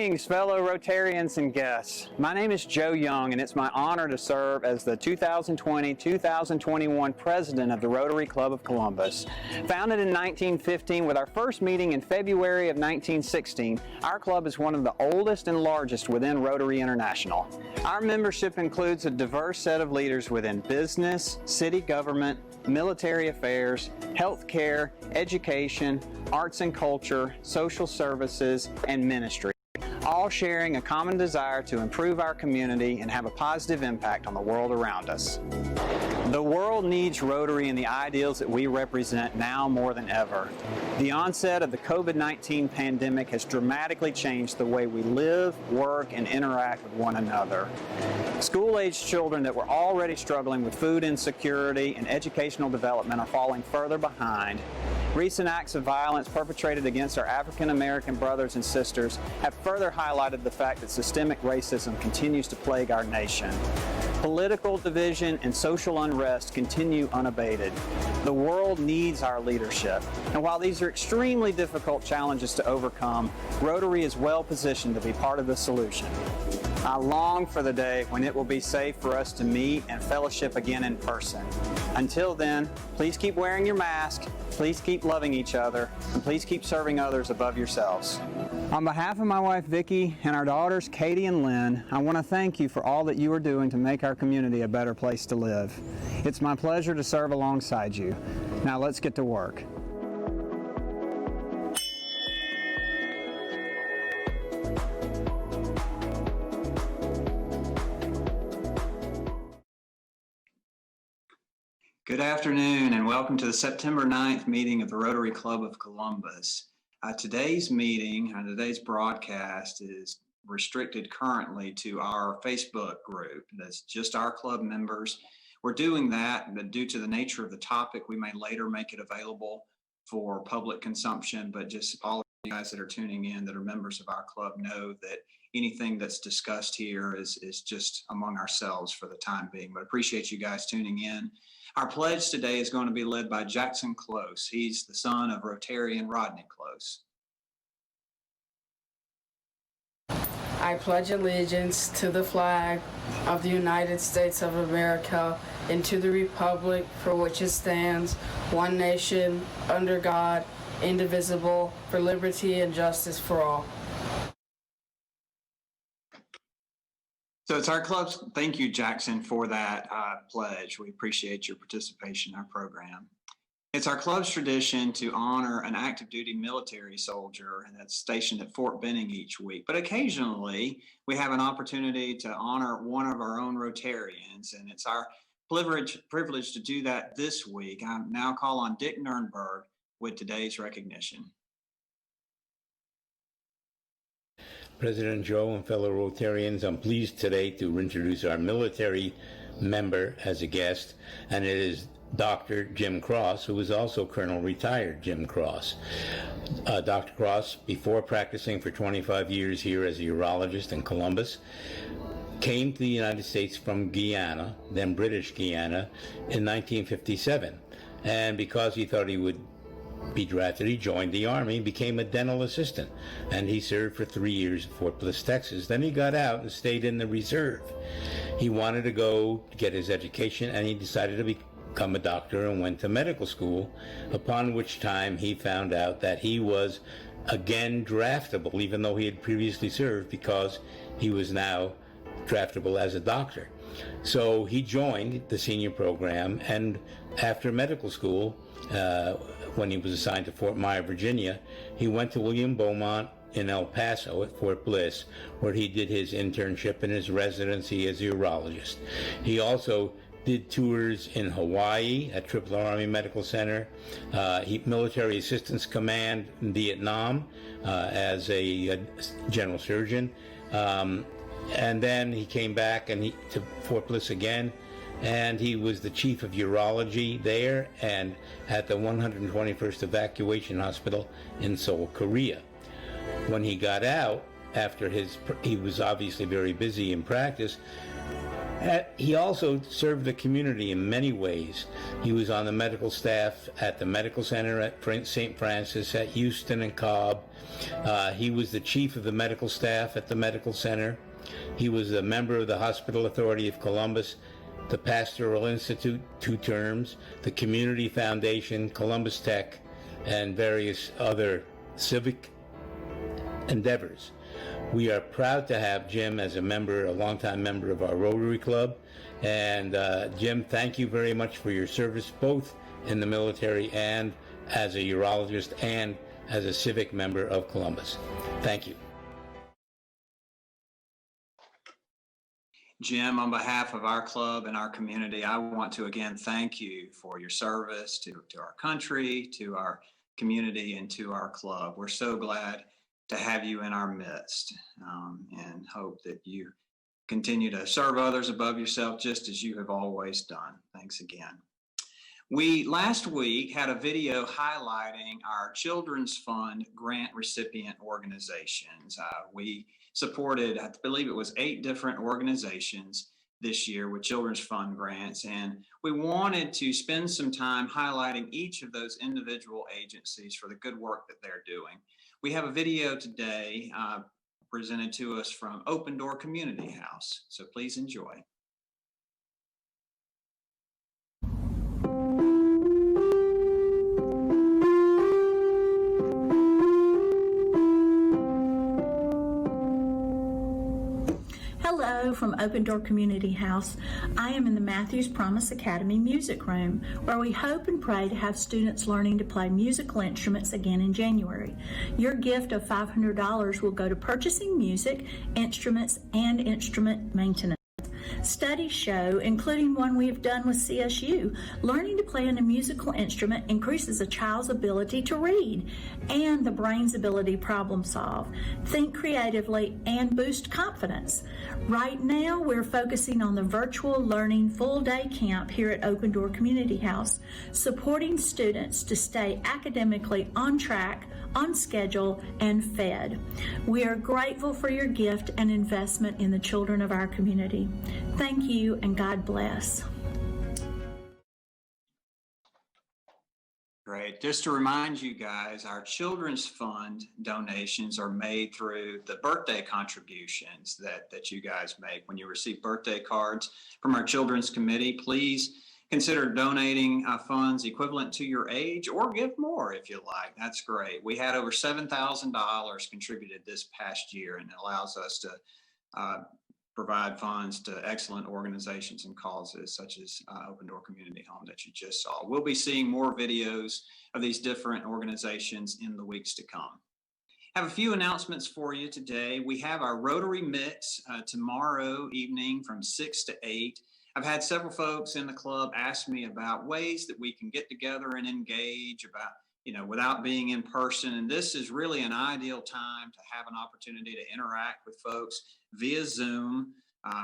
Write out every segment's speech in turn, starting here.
Greetings, fellow Rotarians and guests. My name is Joe Young, and it's my honor to serve as the 2020-2021 President of the Rotary Club of Columbus. Founded in 1915 with our first meeting in February of 1916, our club is one of the oldest and largest within Rotary International. Our membership includes a diverse set of leaders within business, city government, military affairs, healthcare, education, arts and culture, social services, and ministry, all sharing a common desire to improve our community and have a positive impact on the world around us. The world needs Rotary and the ideals that we represent now more than ever. The onset of the COVID-19 pandemic has dramatically changed the way we live, work, and interact with one another. School-aged children that were already struggling with food insecurity and educational development are falling further behind. Recent acts of violence perpetrated against our African American brothers and sisters have further highlighted the fact that systemic racism continues to plague our nation. Political division and social unrest continue unabated. The world needs our leadership. And while these are extremely difficult challenges to overcome, Rotary is well positioned to be part of the solution. I long for the day when it will be safe for us to meet and fellowship again in person. Until then, please keep wearing your mask, please keep loving each other, and please keep serving others above yourselves. On behalf of my wife Vicki and our daughters Katie and Lynn, I want to thank you for all that you are doing to make our community a better place to live. It's my pleasure to serve alongside you. Now let's get to work. Good afternoon and welcome to the September 9th meeting of the Rotary Club of Columbus. Today's meeting, today's broadcast is restricted currently to our Facebook group. That's just our club members. We're doing that, but due to the nature of the topic, we may later make it available for public consumption, but just all of you guys that are tuning in that are members of our club know that anything that's discussed here is just among ourselves for the time being, but appreciate you guys tuning in. Our pledge today is going to be led by Jackson Close. He's the son of Rotarian Rodney Close. I pledge allegiance to the flag of the United States of America and to the republic for which it stands, one nation, under God, indivisible, for liberty and justice for all. So it's our club's, thank you, Jackson, for that pledge. We appreciate your participation in our program. It's our club's tradition to honor an active duty military soldier and that's stationed at Fort Benning each week. But occasionally we have an opportunity to honor one of our own Rotarians, and it's our privilege to do that this week. I now call on Dick Nurnberg with today's recognition. President Joe and fellow Rotarians, I'm pleased today to introduce our military member as a guest, and it is Dr. Jim Crosse, who is also Colonel Retired Jim Crosse. Dr. Crosse, before practicing for 25 years here as a urologist in Columbus, came to the United States from Guyana, then British Guyana, in 1957. And because he thought he would be drafted, he joined the Army, became a dental assistant, and he served for 3 years at Fort Bliss, Texas. Then he got out and stayed in the reserve. He wanted to go to get his education, and he decided to become a doctor and went to medical school, upon which time he found out that he was again draftable, even though he had previously served, because he was now draftable as a doctor. So he joined the senior program, and after medical school, when he was assigned to Fort Myer, Virginia, he went to William Beaumont in El Paso at Fort Bliss, where he did his internship and his residency as a urologist. He also did tours in Hawaii at Triple Army Medical Center, Military Assistance Command in Vietnam as a general surgeon, and then he came back to Fort Bliss again, and he was the chief of urology there and at the 121st Evacuation Hospital in Seoul, Korea. When he got out, after he was obviously very busy in practice, He also served the community in many ways. He was on the medical staff at the medical center at St. Francis, at Houston and Cobb. He was the chief of the medical staff at the medical center. He was a member of the Hospital Authority of Columbus, the Pastoral Institute, 2 terms, the Community Foundation, Columbus Tech, and various other civic endeavors. We are proud to have Jim as a member, a longtime member of our Rotary Club. And Jim, thank you very much for your service, both in the military and as a urologist and as a civic member of Columbus. Thank you. Jim, on behalf of our club and our community, I want to again thank you for your service to our country, to our community, and to our club. We're so glad to have you in our midst, and hope that you continue to serve others above yourself just as you have always done. Thanks again. We last week had a video highlighting our Children's Fund grant recipient organizations. We supported, I believe it was 8 different organizations this year with Children's Fund grants, and we wanted to spend some time highlighting each of those individual agencies for the good work that they're doing. We have a video today presented to us from Open Door Community House, so please enjoy. Hello from Open Door Community House. I am in the Matthews Promise Academy music room, where we hope and pray to have students learning to play musical instruments again in January. Your gift of $500 will go to purchasing music, instruments, and instrument maintenance. Studies show, including one we have done with CSU, learning to play a musical instrument increases a child's ability to read and the brain's ability to problem solve, think creatively, and boost confidence. Right now, we're focusing on the virtual learning full-day camp here at Open Door Community House, supporting students to stay academically on track, on schedule, and fed. We are grateful for your gift and investment in the children of our community. Thank you, and God bless. Great. Just to remind you guys, our Children's Fund donations are made through the birthday contributions that you guys make. When you receive birthday cards from our Children's Committee, please consider donating funds equivalent to your age, or give more if you like. That's great. We had over $7,000 contributed this past year, and it allows us to provide funds to excellent organizations and causes such as Open Door Community Home that you just saw. We'll be seeing more videos of these different organizations in the weeks to come. I have a few announcements for you today. We have our Rotary Mix tomorrow evening from 6 to 8. I've had several folks in the club ask me about ways that we can get together and engage without being in person. And this is really an ideal time to have an opportunity to interact with folks via Zoom.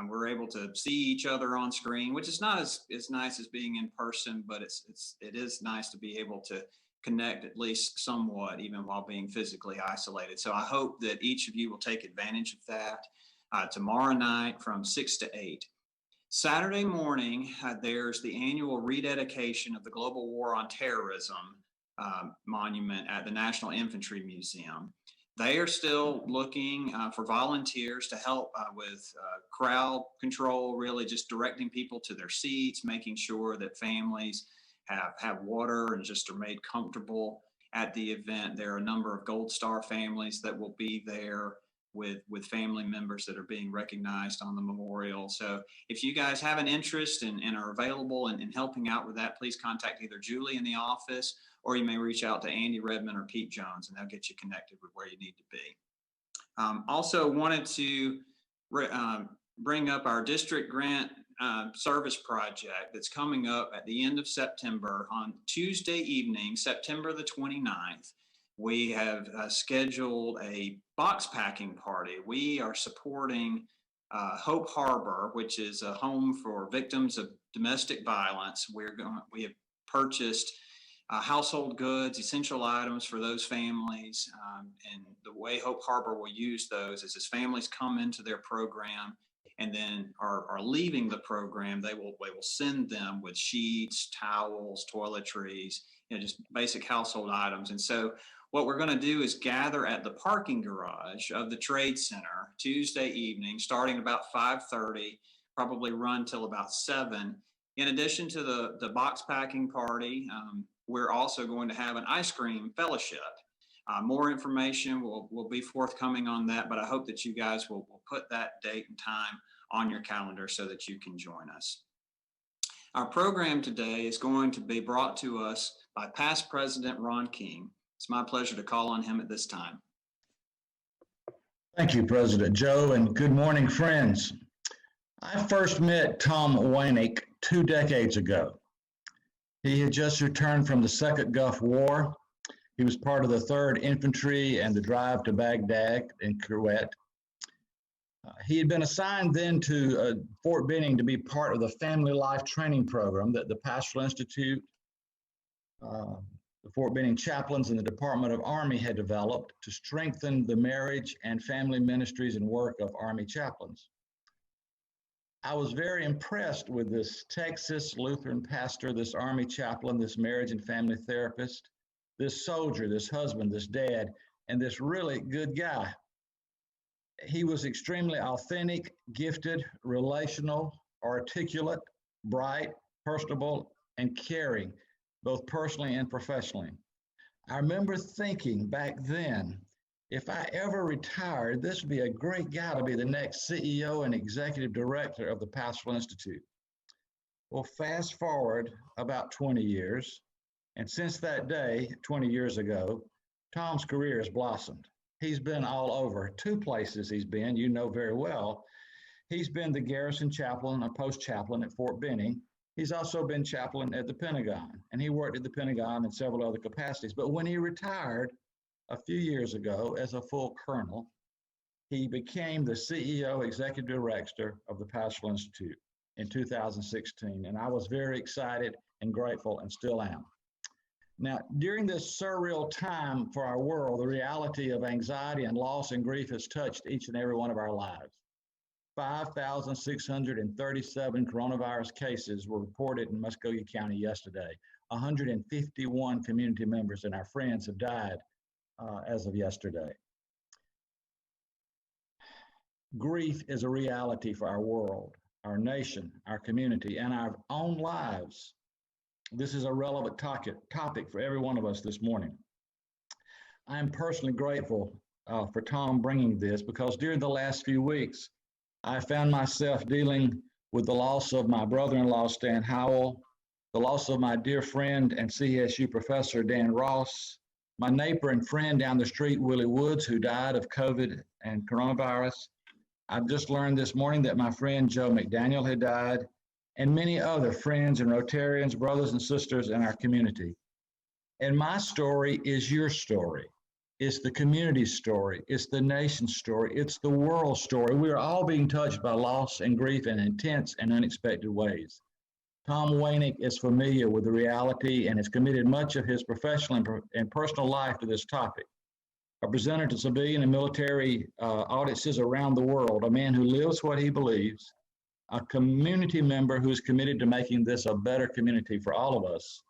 We're able to see each other on screen, which is not as nice as being in person, but it is nice to be able to connect at least somewhat, even while being physically isolated. So I hope that each of you will take advantage of that tomorrow night from 6 to 8. Saturday morning, there's the annual rededication of the Global War on Terrorism monument at the National Infantry Museum. They are still looking for volunteers to help with crowd control, really just directing people to their seats, making sure that families have water and just are made comfortable at the event. There are a number of Gold Star families that will be there with family members that are being recognized on the memorial. So if you guys have an interest and are available in helping out with that, please contact either Julie in the office, or you may reach out to Andy Redmond or Pete Jones, and they'll get you connected with where you need to be. Also wanted to bring up our district grant service project that's coming up at the end of September. On Tuesday evening, September the 29th, we have scheduled a box packing party. We are supporting Hope Harbor, which is a home for victims of domestic violence. We have purchased household goods, essential items for those families. And the way Hope Harbor will use those is as families come into their program and then are leaving the program, we will send them with sheets, towels, toiletries, just basic household items. And so what we're going to do is gather at the parking garage of the Trade Center Tuesday evening, starting about 5:30, probably run till about 7. In addition to the box packing party, we're also going to have an ice cream fellowship. More information will be forthcoming on that, but I hope that you guys will put that date and time on your calendar so that you can join us. Our program today is going to be brought to us by past President Ron King. It's my pleasure to call on him at this time. Thank you, President Joe, and good morning, friends. I first met Tom Waynick 2 decades ago. He had just returned from the Second Gulf War. He was part of the 3rd Infantry and the drive to Baghdad in Kuwait. He had been assigned then to Fort Benning to be part of the family life training program that the Pastoral Institute, the Fort Benning chaplains, and the Department of Army had developed to strengthen the marriage and family ministries and work of Army chaplains. I was very impressed with this Texas Lutheran pastor, this Army chaplain, this marriage and family therapist, this soldier, this husband, this dad, and this really good guy. He was extremely authentic, gifted, relational, articulate, bright, personable, and caring, both personally and professionally. I remember thinking back then, if I ever retired, this would be a great guy to be the next CEO and executive director of the Pastoral Institute. Well, fast forward about 20 years, and since that day, 20 years ago, Tom's career has blossomed. He's been all over. 2 places he's been, you know very well. He's been the garrison chaplain or post chaplain at Fort Benning. He's also been chaplain at the Pentagon, and he worked at the Pentagon in several other capacities. But when he retired a few years ago as a full colonel, he became the CEO, executive director of the Pastoral Institute in 2016. And I was very excited and grateful and still am. Now, during this surreal time for our world, the reality of anxiety and loss and grief has touched each and every one of our lives. 5,637 coronavirus cases were reported in Muskogee County yesterday. 151 community members and our friends have died as of yesterday. Grief is a reality for our world, our nation, our community, and our own lives. This is a relevant topic for every one of us this morning. I am personally grateful for Tom bringing this, because during the last few weeks, I found myself dealing with the loss of my brother-in-law, Stan Howell, the loss of my dear friend and CSU professor, Dan Ross, my neighbor and friend down the street, Willie Woods, who died of COVID and coronavirus. I've just learned this morning that my friend Joe McDaniel had died, and many other friends and Rotarians, brothers and sisters in our community. And my story is your story. It's the community's story. It's the nation's story. It's the world's story. We are all being touched by loss and grief in intense and unexpected ways. Tom Waynick is familiar with the reality and has committed much of his professional and personal life to this topic. A presenter to civilian and military audiences around the world, a man who lives what he believes, a community member who is committed to making this a better community for all of us,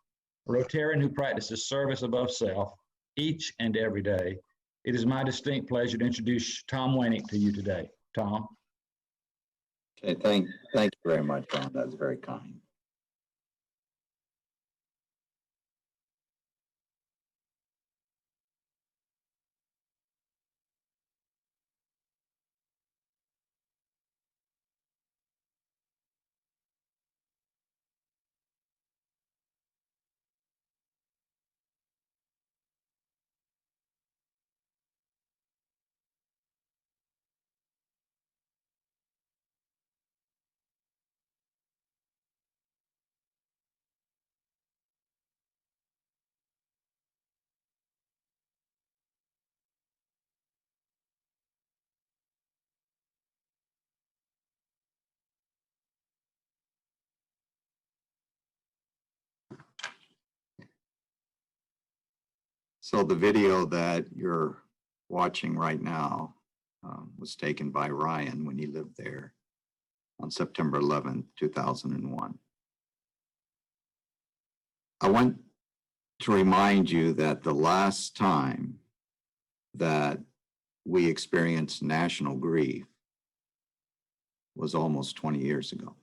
a Rotarian who practices service above self each and every day. It is my distinct pleasure to introduce Tom Waynick to you today. Tom. Okay, thank you very much, Ron. That's very kind. So the video that you're watching right now was taken by Ryan when he lived there. on September 11th, 2001. I want to remind you that the last time that we experienced national grief was almost 20 years ago.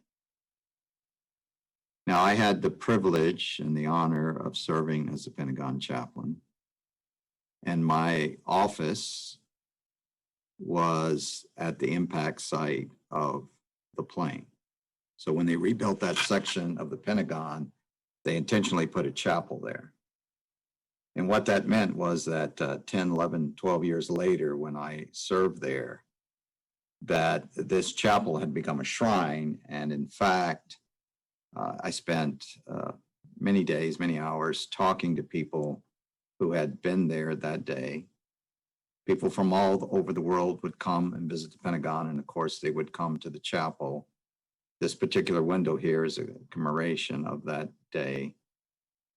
Now, I had the privilege and the honor of serving as a Pentagon chaplain, and my office was at the impact site of the plane. So when they rebuilt that section of the Pentagon, they intentionally put a chapel there. And what that meant was that 10, 11, 12 years later, when I served there, that this chapel had become a shrine. And in fact, I spent many days, many hours talking to people who had been there that day. People from all over the world would come and visit the Pentagon, and of course, they would come to the chapel. This particular window here is a commemoration of that day.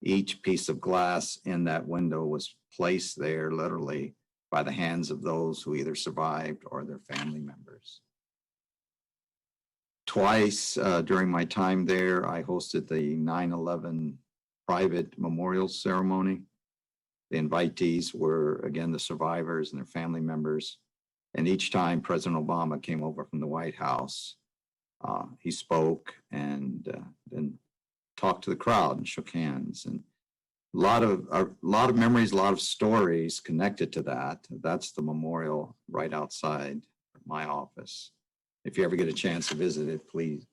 Each piece of glass in that window was placed there literally by the hands of those who either survived or their family members. Twice during my time there, I hosted the 9/11 private memorial ceremony. The invitees were, again, the survivors and their family members. And each time President Obama came over from the White House, he spoke and then talked to the crowd and shook hands. And a lot of memories, a lot of stories connected to that. That's the memorial right outside my office. If you ever get a chance to visit it, please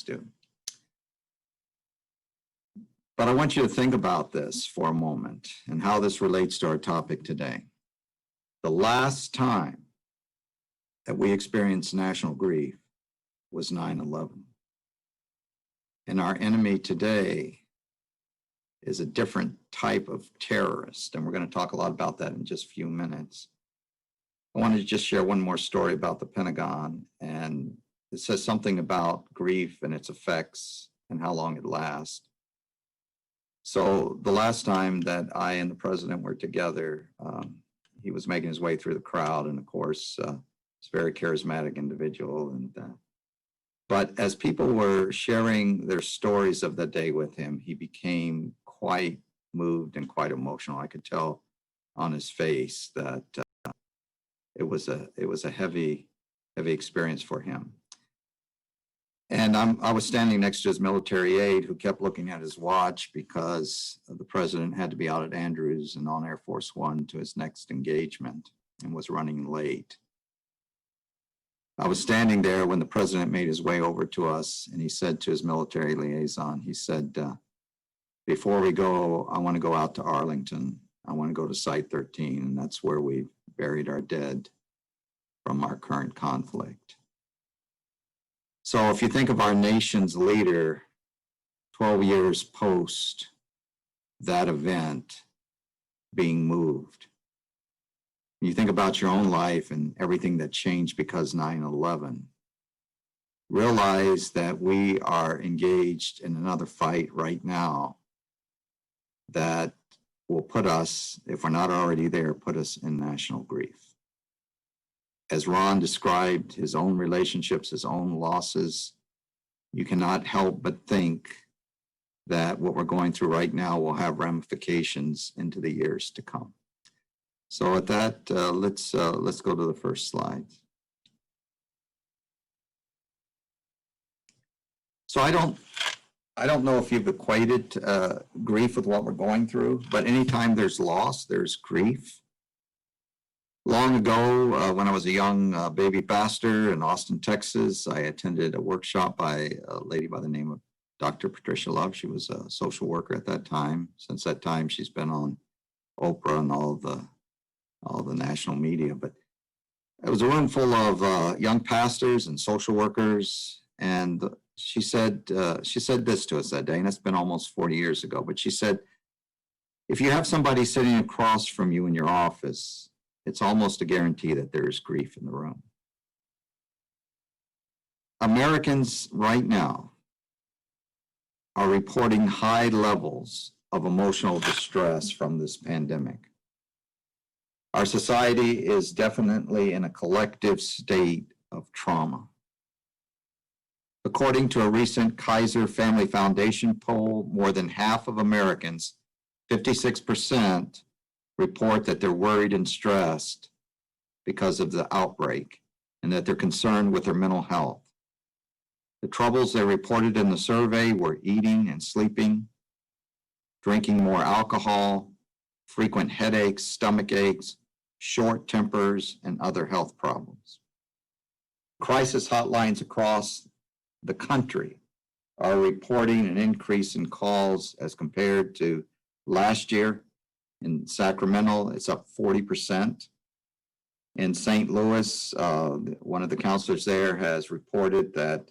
do. But I want you to think about this for a moment and how this relates to our topic today. The last time that we experienced national grief was 9/11. And our enemy today is a different type of terrorist. And we're going to talk a lot about that in just a few minutes. I wanted to just share one more story about the Pentagon. And it says something about grief and its effects and how long it lasts. So the last time that I and the president were together, he was making his way through the crowd. And of course, he's a very charismatic individual. But as people were sharing their stories of that day with him, he became quite moved and quite emotional. I could tell on his face that it was a heavy experience for him. And I was standing next to his military aide who kept looking at his watch because the president had to be out at Andrews and on Air Force One to his next engagement and was running late. I was standing there when the president made his way over to us, and he said to his military liaison, he said, before we go, I want to go out to Arlington. I want to go to Site 13, and that's where we buried our dead from our current conflict. So if you think of our nation's leader 12 years post that event being moved, you think about your own life and everything that changed because 9/11, realize that we are engaged in another fight right now that will put us, if we're not already there, put us in national grief. As Ron described his own relationships, his own losses, you cannot help but think that what we're going through right now will have ramifications into the years to come. So with that, let's go to the first slide. So I don't know if you've equated grief with what we're going through, but anytime there's loss, there's grief. Long ago, when I was a young baby pastor in Austin, Texas, I attended a workshop by a lady by the name of Dr. Patricia Love. She was a social worker at that time. Since that time, she's been on Oprah and all the national media. But it was a room full of young pastors and social workers, and she said this to us that day, and it's been almost 40 years ago. But she said, if you have somebody sitting across from you in your office, it's almost a guarantee that there is grief in the room. Americans right now are reporting high levels of emotional distress from this pandemic. Our society is definitely in a collective state of trauma. According to a recent Kaiser Family Foundation poll, more than half of Americans, 56%, report that they're worried and stressed because of the outbreak and that they're concerned with their mental health. The troubles they reported in the survey were eating and sleeping, drinking more alcohol, frequent headaches, stomach aches, short tempers, and other health problems. Crisis hotlines across the country are reporting an increase in calls as compared to last year. In Sacramento, it's up 40%. In St. Louis, one of the counselors there has reported that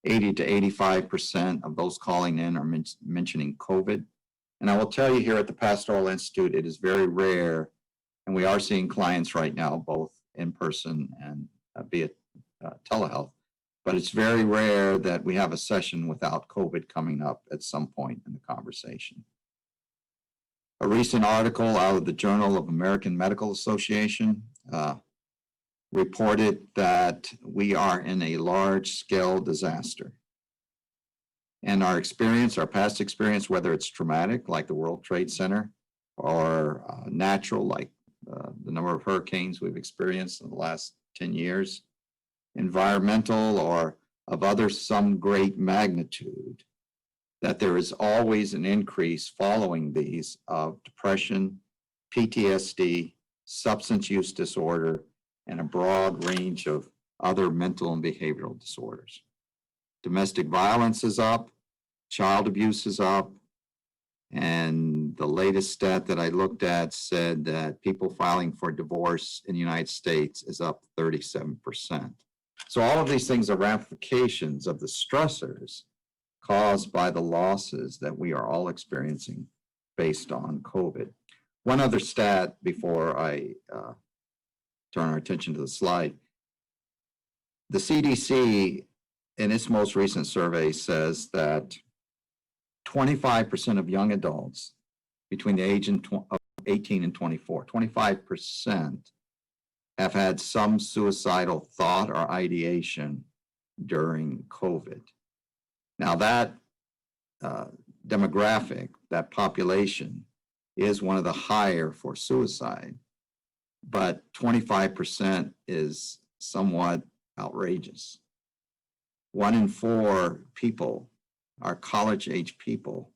80 to 85% of those calling in are mentioning COVID. And I will tell you here at the Pastoral Institute, it is very rare, and we are seeing clients right now, both in person and via telehealth, but it's very rare that we have a session without COVID coming up at some point in the conversation. A recent article out of the Journal of American Medical Association reported that we are in a large-scale disaster. And our experience, our past experience, whether it's traumatic, like the World Trade Center, or natural, like the number of hurricanes we've experienced in the last 10 years, environmental, or of other some great magnitude, that there is always an increase following these of depression, PTSD, substance use disorder, and a broad range of other mental and behavioral disorders. Domestic violence is up, child abuse is up, and the latest stat that I looked at said that people filing for divorce in the United States is up 37%. So all of these things are ramifications of the stressors caused by the losses that we are all experiencing based on COVID. One other stat before I turn our attention to the slide. The CDC, in its most recent survey, says that 25% of young adults between the age of 18 and 24, 25% have had some suicidal thought or ideation during COVID. Now that demographic, that population, is one of the higher for suicide, but 25% is somewhat outrageous. 1 in 4 people, our college-age people,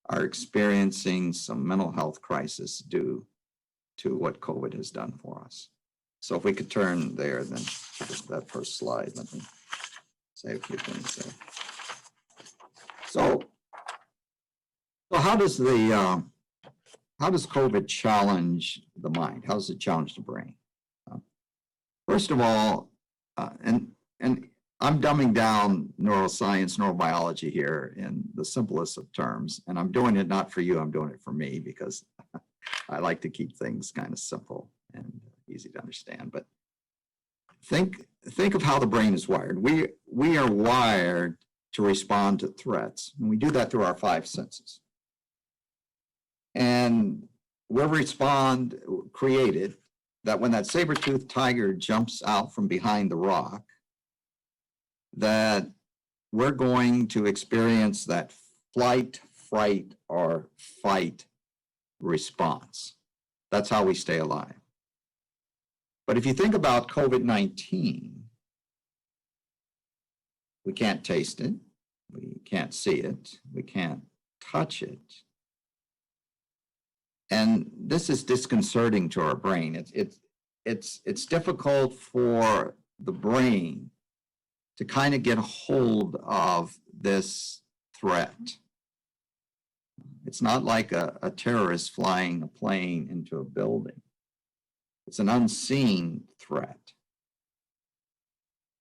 are experiencing some mental health crisis due to what COVID has done for us. So if we could turn there, then just that first slide, let me say a few things there. So how does COVID challenge the mind? How does it challenge the brain? First of all, and I'm dumbing down neuroscience, neurobiology here in the simplest of terms, and I'm doing it not for you, I'm doing it for me because I like to keep things kind of simple and easy to understand. But think of how the brain is wired. We are wired to respond to threats, and we do that through our 5 senses. And we're created that when that saber-toothed tiger jumps out from behind the rock, that we're going to experience that flight, fright, or fight response. That's how we stay alive. But if you think about COVID-19, we can't taste it, we can't see it, we can't touch it. And this is disconcerting to our brain. It's difficult for the brain to kind of get a hold of this threat. It's not like a terrorist flying a plane into a building. It's an unseen threat.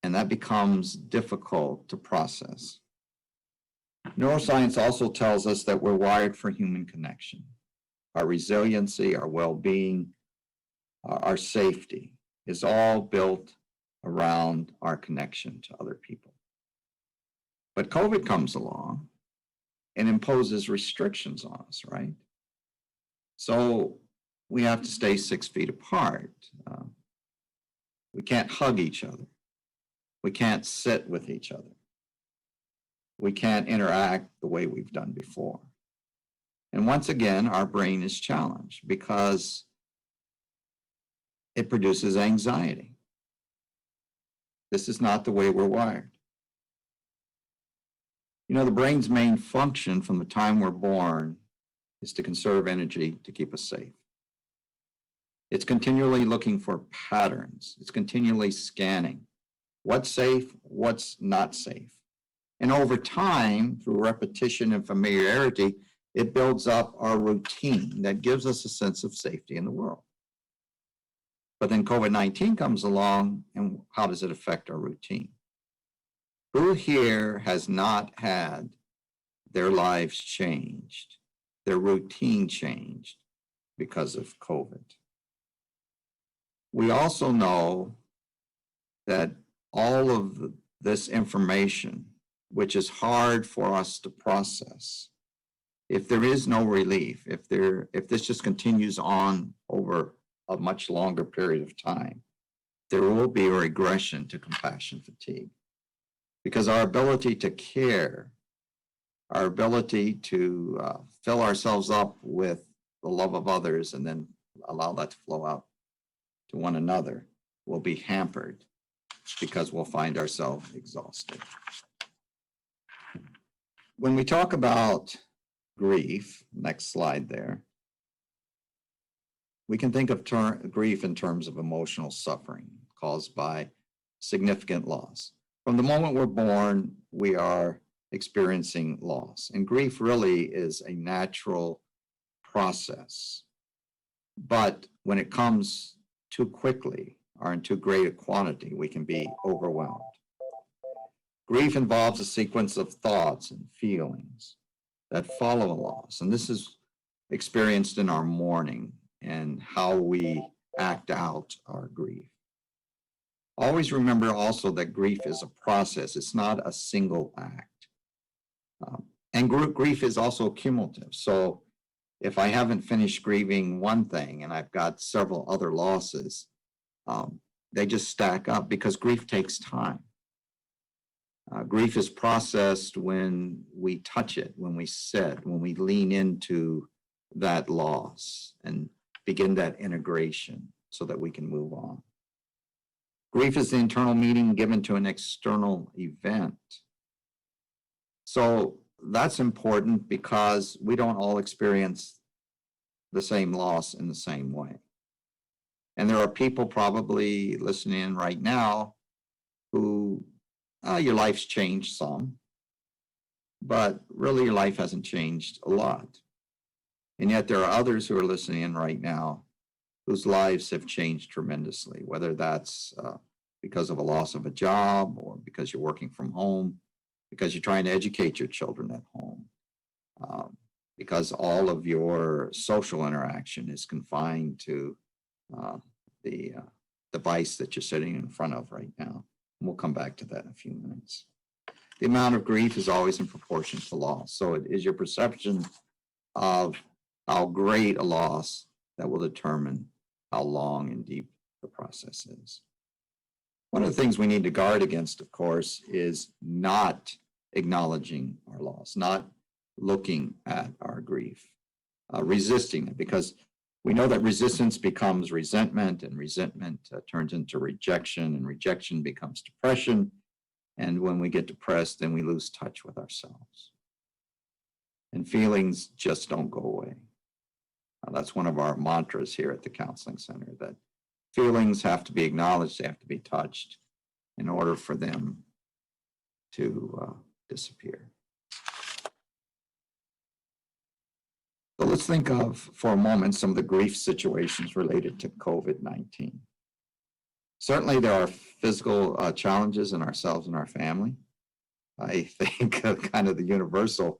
And that becomes difficult to process. Neuroscience also tells us that we're wired for human connection. Our resiliency, our well-being, our safety is all built around our connection to other people. But COVID comes along and imposes restrictions on us, right? So we have to stay 6 feet apart. We can't hug each other. We can't sit with each other. We can't interact the way we've done before. And once again, our brain is challenged because it produces anxiety. This is not the way we're wired. You know, the brain's main function from the time we're born is to conserve energy to keep us safe. It's continually looking for patterns. It's continually scanning what's safe, what's not safe. And over time, through repetition and familiarity, it builds up our routine that gives us a sense of safety in the world. But then COVID-19 comes along, and how does it affect our routine? Who here has not had their lives changed, their routine changed because of COVID? We also know that all of this information, which is hard for us to process, if there is no relief, if this just continues on over a much longer period of time, there will be a regression to compassion fatigue. Because our ability to care, our ability to fill ourselves up with the love of others and then allow that to flow out to one another will be hampered because we'll find ourselves exhausted. When we talk about grief, next slide there, we can think of grief in terms of emotional suffering caused by significant loss. From the moment we're born, we are experiencing loss, and grief really is a natural process. But when it comes too quickly or in too great a quantity, we can be overwhelmed. Grief involves a sequence of thoughts and feelings that follow a loss, and this is experienced in our mourning and how we act out our grief. Always remember also that grief is a process. It's not a single act. And grief is also cumulative. So if I haven't finished grieving one thing and I've got several other losses, they just stack up because grief takes time. Grief is processed when we touch it, when we sit, when we lean into that loss and begin that integration so that we can move on. Grief is the internal meaning given to an external event. So that's important because we don't all experience the same loss in the same way. And there are people probably listening in right now who your life's changed some, but really your life hasn't changed a lot. And yet there are others who are listening in right now whose lives have changed tremendously, whether that's because of a loss of a job or because you're working from home, because you're trying to educate your children at home, because all of your social interaction is confined to the device that you're sitting in front of right now. And we'll come back to that in a few minutes. The amount of grief is always in proportion to loss. So it is your perception of how great a loss that will determine how long and deep the process is. One of the things we need to guard against, of course, is not acknowledging our loss, not looking at our grief, resisting it, because we know that resistance becomes resentment, and resentment turns into rejection, and rejection becomes depression. And when we get depressed, then we lose touch with ourselves. And feelings just don't go away. That's one of our mantras here at the Counseling Center, that feelings have to be acknowledged, they have to be touched in order for them to disappear. So let's think of, for a moment, some of the grief situations related to COVID-19. Certainly there are physical challenges in ourselves and our family. I think kind of the universal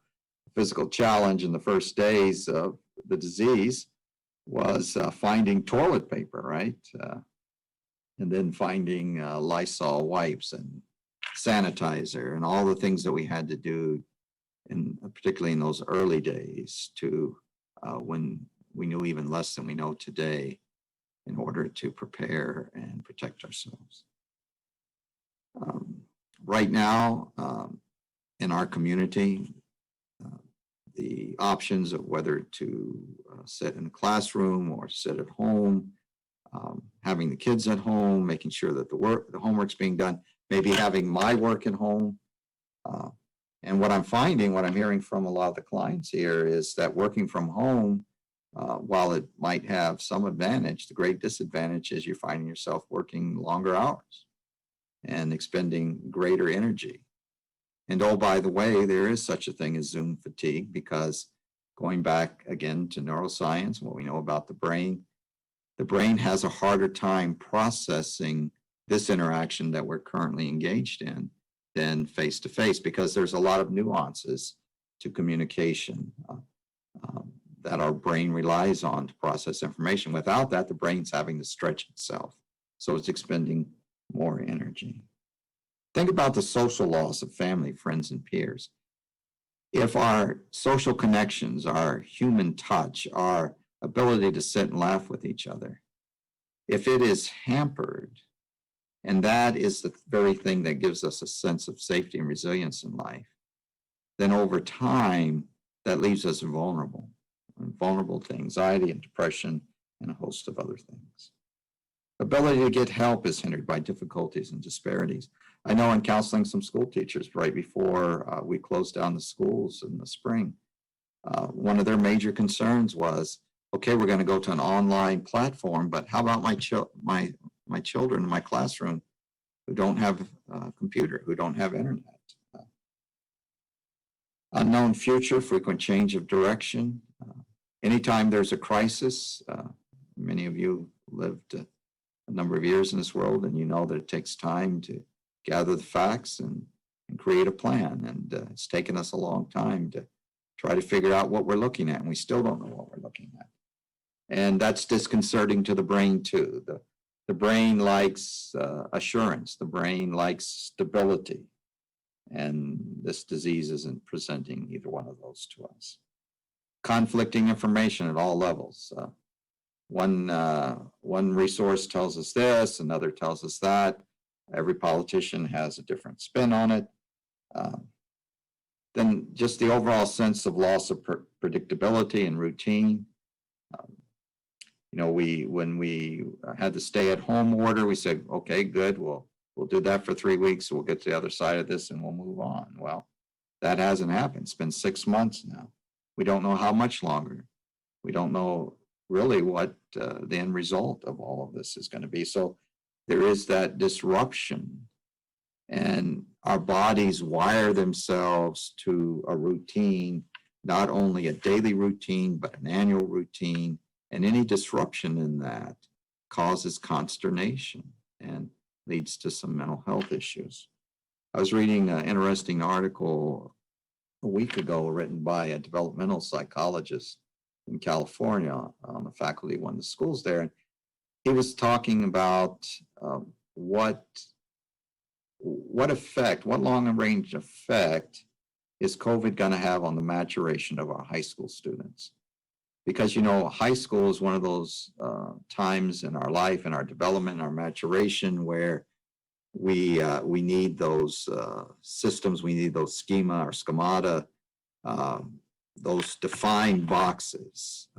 physical challenge in the first days of the disease was finding toilet paper, right? And then finding Lysol wipes and sanitizer and all the things that we had to do, particularly in those early days, to when we knew even less than we know today, in order to prepare and protect ourselves. Right now, in our community, the options of whether to sit in a classroom or sit at home, having the kids at home, making sure that the homework's being done, maybe having my work at home. And what I'm finding, what I'm hearing from a lot of the clients here is that working from home, while it might have some advantage, the great disadvantage is you're finding yourself working longer hours and expending greater energy. And oh, by the way, there is such a thing as Zoom fatigue, because going back again to neuroscience, what we know about the brain has a harder time processing this interaction that we're currently engaged in than face-to-face, because there's a lot of nuances to communication that our brain relies on to process information. Without that, the brain's having to stretch itself, so it's expending more energy. Think about the social loss of family, friends, and peers. If our social connections, our human touch, our ability to sit and laugh with each other, if it is hampered, and that is the very thing that gives us a sense of safety and resilience in life, then over time, that leaves us vulnerable to anxiety and depression and a host of other things. Ability to get help is hindered by difficulties and disparities. I know in counseling some school teachers right before we closed down the schools in the spring, one of their major concerns was, okay, we're going to go to an online platform, but how about my children in my classroom who don't have a computer, who don't have internet? Unknown future, frequent change of direction. Anytime there's a crisis, many of you lived a number of years in this world, and you know that it takes time to gather the facts and create a plan. And it's taken us a long time to try to figure out what we're looking at, and we still don't know what we're looking at. And that's disconcerting to the brain too. The brain likes assurance. The brain likes stability. And this disease isn't presenting either one of those to us. Conflicting information at all levels. One resource tells us this, another tells us that. Every politician has a different spin on it. Then just the overall sense of loss of predictability and routine. You know, when we had the stay-at-home order, we said, okay, good, we'll do that for 3 weeks. We'll get to the other side of this and we'll move on. Well, that hasn't happened. It's been 6 months now. We don't know how much longer. We don't know really what the end result of all of this is going to be. So there is that disruption, and our bodies wire themselves to a routine, not only a daily routine, but an annual routine. And any disruption in that causes consternation and leads to some mental health issues. I was reading an interesting article a week ago written by a developmental psychologist in California on the faculty of one of the schools there. And he was talking about what long-range effect is COVID going to have on the maturation of our high school students? Because, you know, high school is one of those times in our life, in our development, our maturation, where we need those systems, we need those schema or schemata, those defined boxes.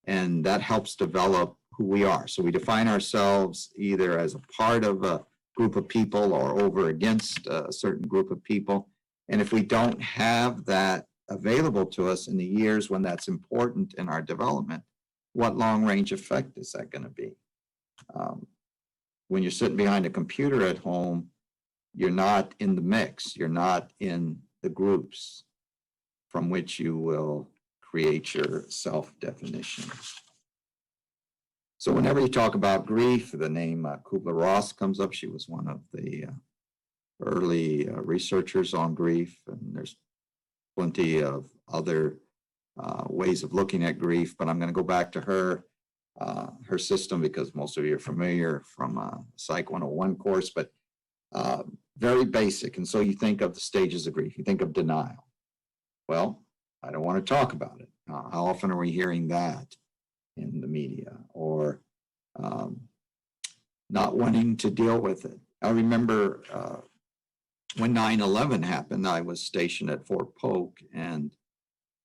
And that helps develop who we are. So we define ourselves either as a part of a group of people or over against a certain group of people. And if we don't have that available to us in the years when that's important in our development, what long-range effect is that going to be? When you're sitting behind a computer at home, you're not in the mix. You're not in the groups from which you will create your self-definition. So whenever you talk about grief, the name Kubler-Ross comes up. She was one of the early researchers on grief, and there's plenty of other ways of looking at grief, but I'm going to go back to her system because most of you are familiar from Psych 101 course, but very basic. And so you think of the stages of grief, you think of denial. Well, I don't want to talk about it. How often are we hearing that in the media? Or not wanting to deal with it. I remember when 9/11 happened, I was stationed at Fort Polk, and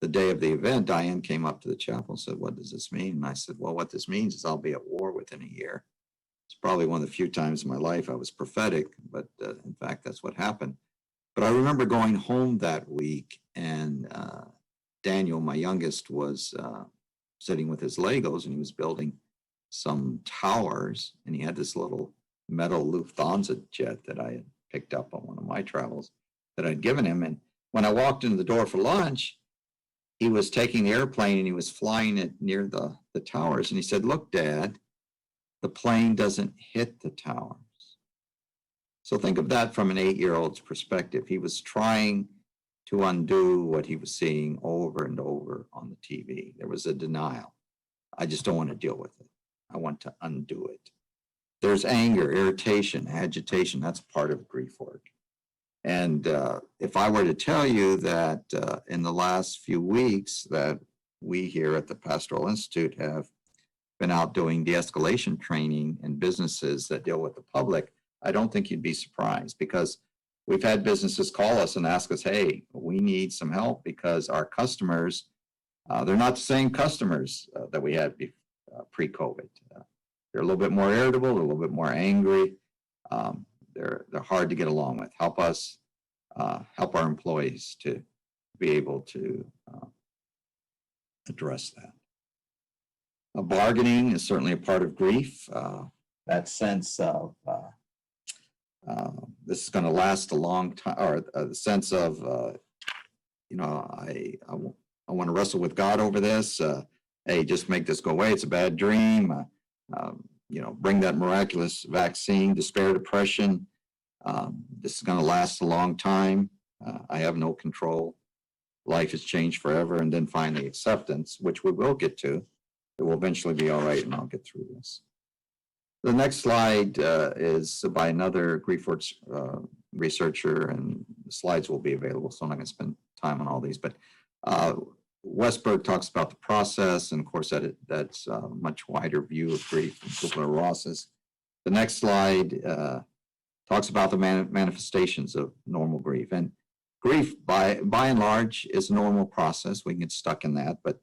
the day of the event, Diane came up to the chapel and said, "What does this mean?" And I said, "Well, what this means is I'll be at war within a year." It's probably one of the few times in my life I was prophetic, but in fact, that's what happened. But I remember going home that week, and Daniel, my youngest, was sitting with his Legos, and he was building some towers, and he had this little metal Lufthansa jet that I had picked up on one of my travels that I'd given him. And when I walked into the door for lunch, he was taking the airplane and he was flying it near the towers. And he said, "Look, Dad, the plane doesn't hit the towers." So think of that from an 8-year-old's perspective. He was trying to undo what he was seeing over and over on the TV. There was a denial. I just don't want to deal with it. I want to undo it. There's anger, irritation, agitation. That's part of grief work. And if I were to tell you that in the last few weeks that we here at the Pastoral Institute have been out doing de-escalation training in businesses that deal with the public, I don't think you'd be surprised, because we've had businesses call us and ask us, "Hey, we need some help because our customers, they're not the same customers that we had pre-COVID. They're a little bit more irritable, they're a little bit more angry. They're hard to get along with. Help us help our employees to be able to address that." Bargaining is certainly a part of grief. That sense of this is going to last a long time, or the sense of I want to wrestle with God over this. Hey, just make this go away. It's a bad dream. Bring that miraculous vaccine. Despair, depression. This is going to last a long time. I have no control. Life has changed forever. And then finally acceptance, which we will get to. It will eventually be all right, and I'll get through this. The next slide is by another grief works researcher, and the slides will be available, so I'm not going to spend time on all these. But Westberg talks about the process, and of course that's a much wider view of grief than Kubler-Ross's. The next slide talks about the manifestations of normal grief. And grief, by and large, is a normal process. We can get stuck in that, but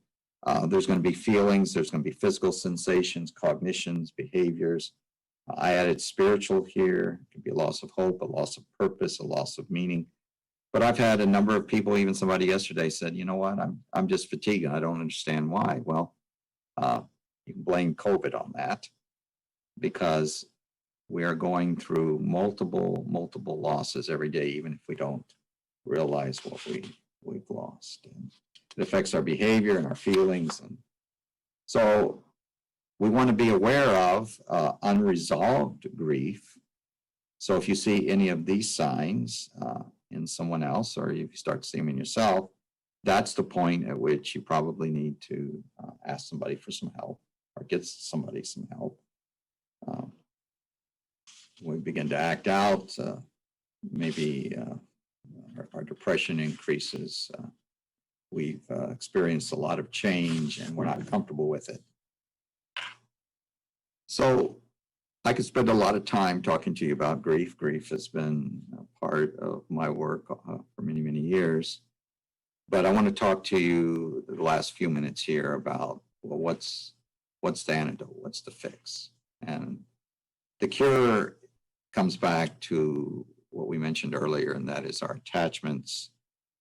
there's going to be feelings, there's going to be physical sensations, cognitions, behaviors. I added spiritual here. It could be a loss of hope, a loss of purpose, a loss of meaning. But I've had a number of people, even somebody yesterday said, "You know what, I'm just fatigued and I don't understand why." Well, you can blame COVID on that, because we are going through multiple losses every day, even if we don't realize what we've lost. And it affects our behavior and our feelings. And so we want to be aware of unresolved grief. So if you see any of these signs in someone else, or if you start to see them in yourself, that's the point at which you probably need to ask somebody for some help, or get somebody some help. We begin to act out, maybe our depression increases. We've experienced a lot of change and we're not comfortable with it. So I could spend a lot of time talking to you about grief. Grief has been a part of my work for many, many years. But I want to talk to you the last few minutes here about, well, what's the antidote? What's the fix? And the cure comes back to what we mentioned earlier, and that is our attachments,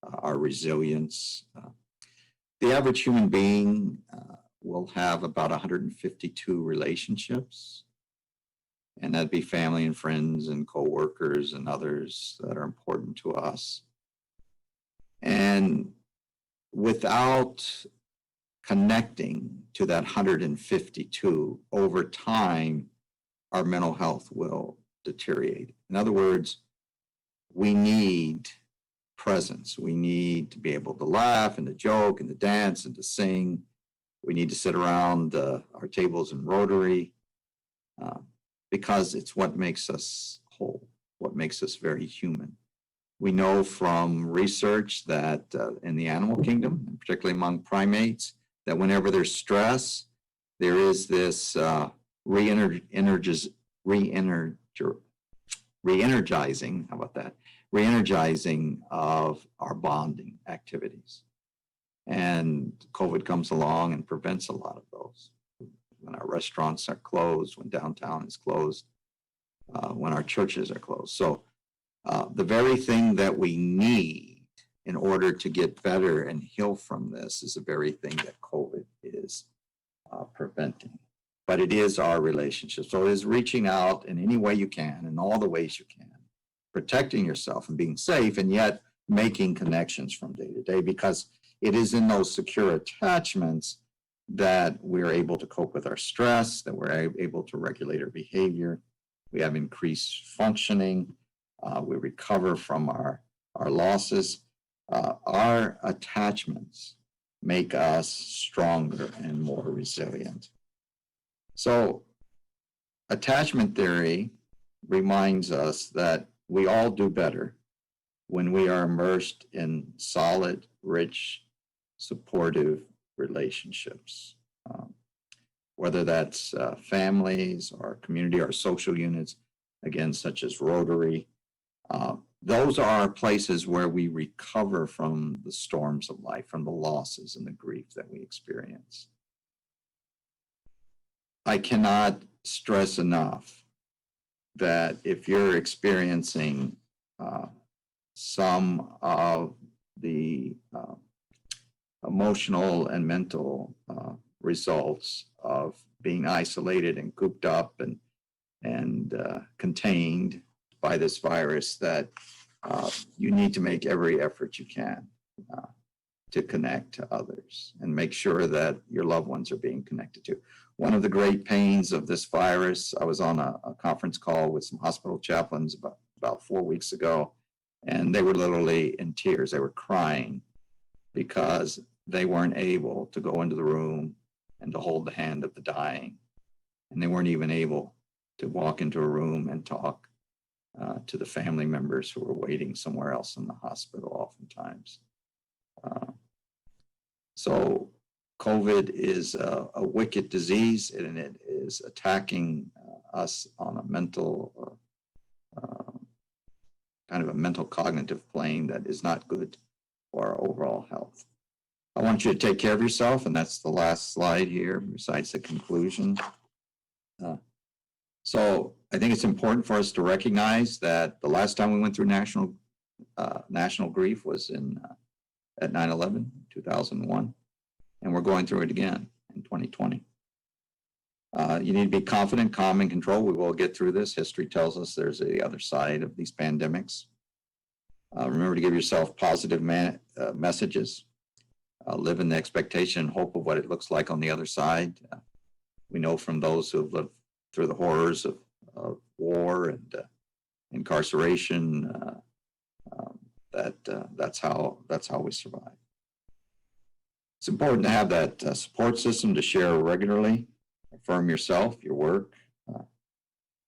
our resilience. The average human being will have about 152 relationships, and that'd be family and friends and coworkers and others that are important to us. And without connecting to that 152 over time, our mental health will deteriorate. In other words, we need presence. We need to be able to laugh and to joke and to dance and to sing. We need to sit around our tables in Rotary because it's what makes us whole, what makes us very human. We know from research that in the animal kingdom, and particularly among primates, that whenever there's stress, there is this re-energizing, how about that? re-energizing of our bonding activities. And COVID comes along and prevents a lot of those. When our restaurants are closed, when downtown is closed, when our churches are closed. So the very thing that we need in order to get better and heal from this is the very thing that COVID is preventing. But it is our relationship. So it is reaching out in any way you can, in all the ways you can, protecting yourself and being safe, and yet making connections from day to day, because it is in those secure attachments that we're able to cope with our stress, that we're able to regulate our behavior. We have increased functioning. We recover from our losses. Our attachments make us stronger and more resilient. So attachment theory reminds us that we all do better when we are immersed in solid, rich, supportive relationships, whether that's families or community or social units, again, such as Rotary. Those are places where we recover from the storms of life, from the losses and the grief that we experience. I cannot stress enough that if you're experiencing some of the emotional and mental results of being isolated and cooped up and contained by this virus, that you need to make every effort you can to connect to others and make sure that your loved ones are being connected to. One of the great pains of this virus, I was on a conference call with some hospital chaplains about 4 weeks ago, and they were literally in tears. They were crying because they weren't able to go into the room and to hold the hand of the dying. And they weren't even able to walk into a room and talk to the family members who were waiting somewhere else in the hospital oftentimes. So COVID is a wicked disease, and it is attacking us on a mental, kind of a mental cognitive plane that is not good for our overall health. I want you to take care of yourself, and that's the last slide here, besides the conclusion. So I think it's important for us to recognize that the last time we went through national grief was at 9/11, 2001, and we're going through it again in 2020. You need to be confident, calm, and control. We will get through this. History tells us there's the other side of these pandemics. Remember to give yourself positive messages. Live in the expectation and hope of what it looks like on the other side. We know from those who have lived through the horrors of war and incarceration that's how we survive. It's important to have that support system to share regularly. Affirm yourself, your work.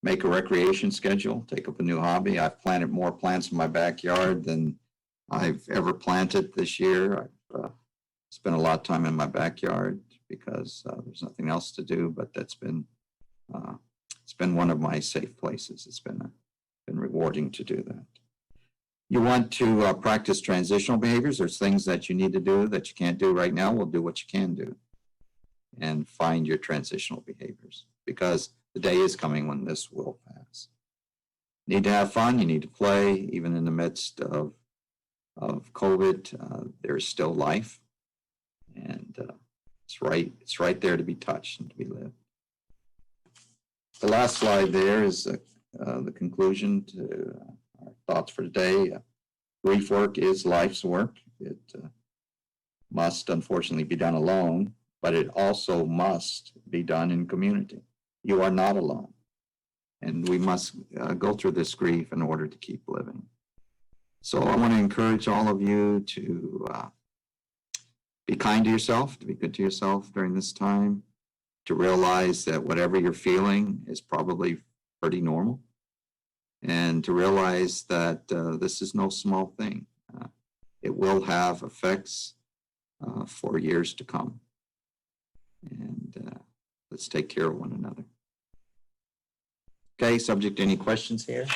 Make a recreation schedule. Take up a new hobby. I've planted more plants in my backyard than I've ever planted this year. I've spent a lot of time in my backyard because there's nothing else to do. But it's been one of my safe places. It's been rewarding to do that. You want to practice transitional behaviors. There's things that you need to do that you can't do right now. We'll do what you can do and find your transitional behaviors, because the day is coming when this will pass. You need to have fun. You need to play. Even in the midst of COVID, there's still life, and it's right there to be touched and to be lived. The last slide there is the conclusion to our thoughts for today. Grief work is life's work. It must unfortunately be done alone, but it also must be done in community. You are not alone, and we must go through this grief in order to keep living. So I want to encourage all of you to be kind to yourself, to be good to yourself during this time, to realize that whatever you're feeling is probably pretty normal, and to realize that this is no small thing. It will have effects for years to come. And let's take care of one another. Okay, subject to any questions here?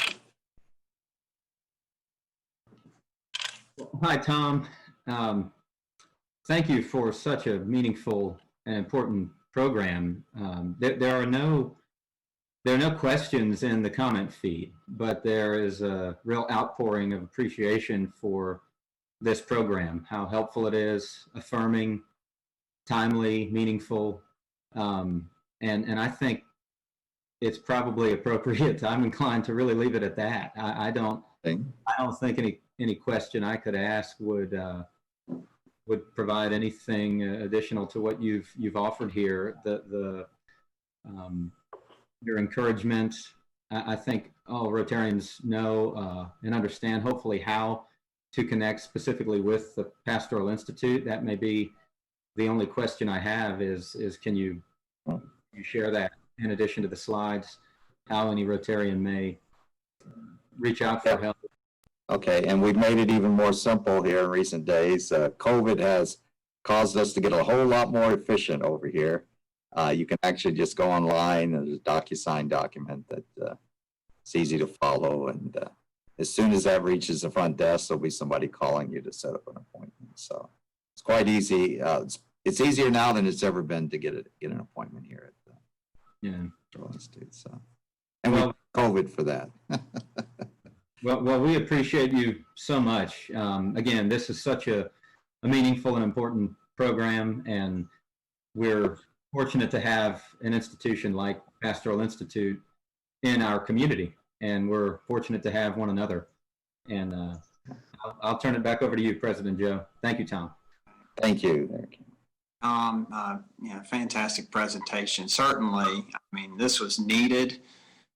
Hi, Tom. Thank you for such a meaningful and important program. There are no questions in the comment feed, but there is a real outpouring of appreciation for this program, how helpful it is, affirming, timely, meaningful, and I think it's probably appropriate. I'm inclined to really leave it at that. I don't think any question I could ask would provide anything additional to what you've offered here. Your encouragement, I think all Rotarians know and understand hopefully how to connect specifically with the Pastoral Institute. That may be the only question I have is can you share that in addition to the slides, how any Rotarian may reach out for help. Okay, and we've made it even more simple here in recent days. COVID has caused us to get a whole lot more efficient over here. You can actually just go online, and there's a DocuSign document that it's easy to follow, and as soon as that reaches the front desk, there'll be somebody calling you to set up an appointment. So it's quite easy. It's easier now than it's ever been to get an appointment here at the Pastoral Institute. So, and we have COVID for that. Well, we appreciate you so much. Again, this is such a meaningful and important program, and we're fortunate to have an institution like Pastoral Institute in our community, and we're fortunate to have one another. And I'll turn it back over to you, President Joe. Thank you, Tom. Thank you. Fantastic presentation. Certainly, I mean, this was needed.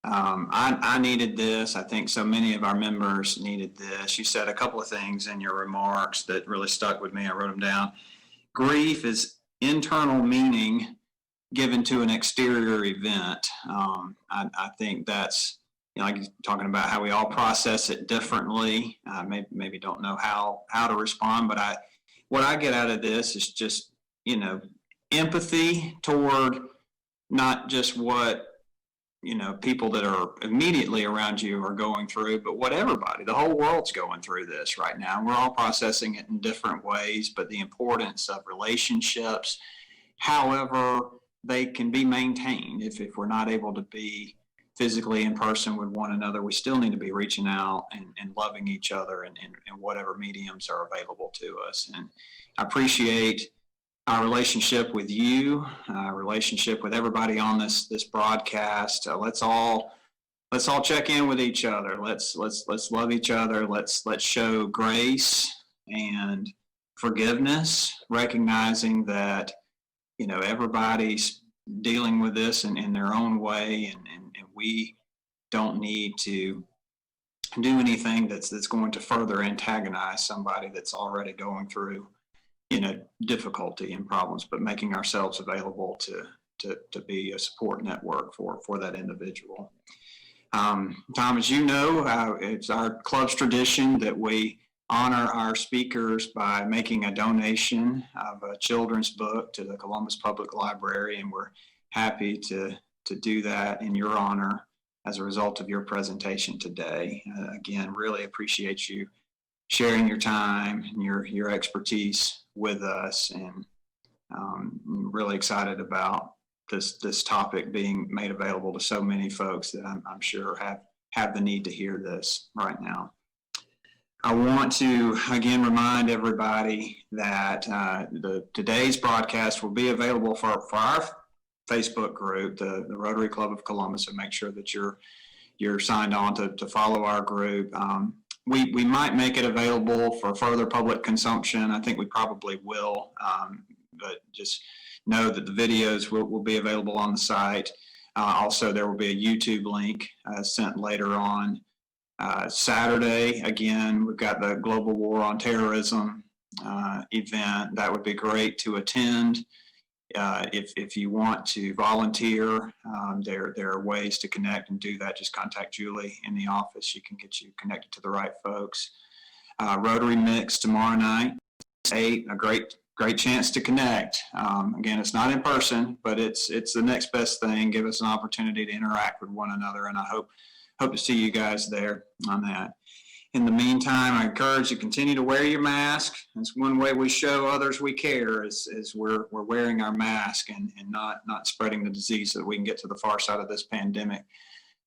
I needed this. I think so many of our members needed this. You said a couple of things in your remarks that really stuck with me. I wrote them down. Grief is internal meaning given to an exterior event. I think that's, like talking about how we all process it differently. Maybe don't know how to respond, but what I get out of this is just, empathy toward not just what people that are immediately around you are going through, but what everybody, the whole world's going through this right now. We're all processing it in different ways, but the importance of relationships, however they can be maintained. If we're not able to be physically in person with one another, we still need to be reaching out and loving each other in whatever mediums are available to us. And I appreciate our relationship with you, relationship with everybody on this broadcast. Let's all check in with each other. Let's love each other. Let's show grace and forgiveness, recognizing that everybody's dealing with this in their own way, and we don't need to do anything that's going to further antagonize somebody that's already going through difficulty and problems, but making ourselves available to be a support network for that individual. Tom, as you know, it's our club's tradition that we honor our speakers by making a donation of a children's book to the Columbus Public Library, and we're happy to do that in your honor as a result of your presentation today. Again, really appreciate you sharing your time and your expertise with us, and really excited about this topic being made available to so many folks that I'm sure have the need to hear this right now. I want to again remind everybody that today's broadcast will be available for our Facebook group, the Rotary Club of Columbus, and make sure that you're signed on to follow our group. We might make it available for further public consumption. I think we probably will, but just know that the videos will be available on the site. Also, there will be a YouTube link sent later on. Saturday, again, we've got the Global War on Terrorism event. That would be great to attend. If you want to volunteer, there are ways to connect and do that. Just contact Julie in the office. She can get you connected to the right folks. Rotary Mix tomorrow night, 8, a great chance to connect. Again, it's not in person, but it's the next best thing. Give us an opportunity to interact with one another, and I hope to see you guys there on that. In the meantime, I encourage you to continue to wear your mask. It's one way we show others we care is we're wearing our mask and not spreading the disease so that we can get to the far side of this pandemic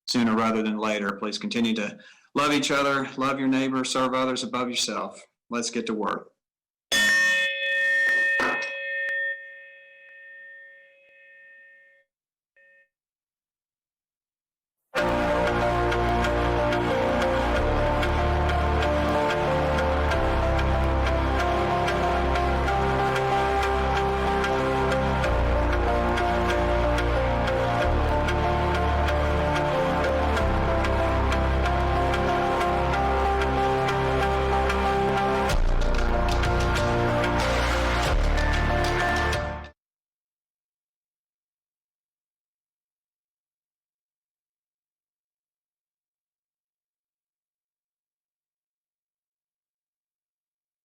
sooner rather than later. Please continue to love each other, love your neighbor, serve others above yourself. Let's get to work.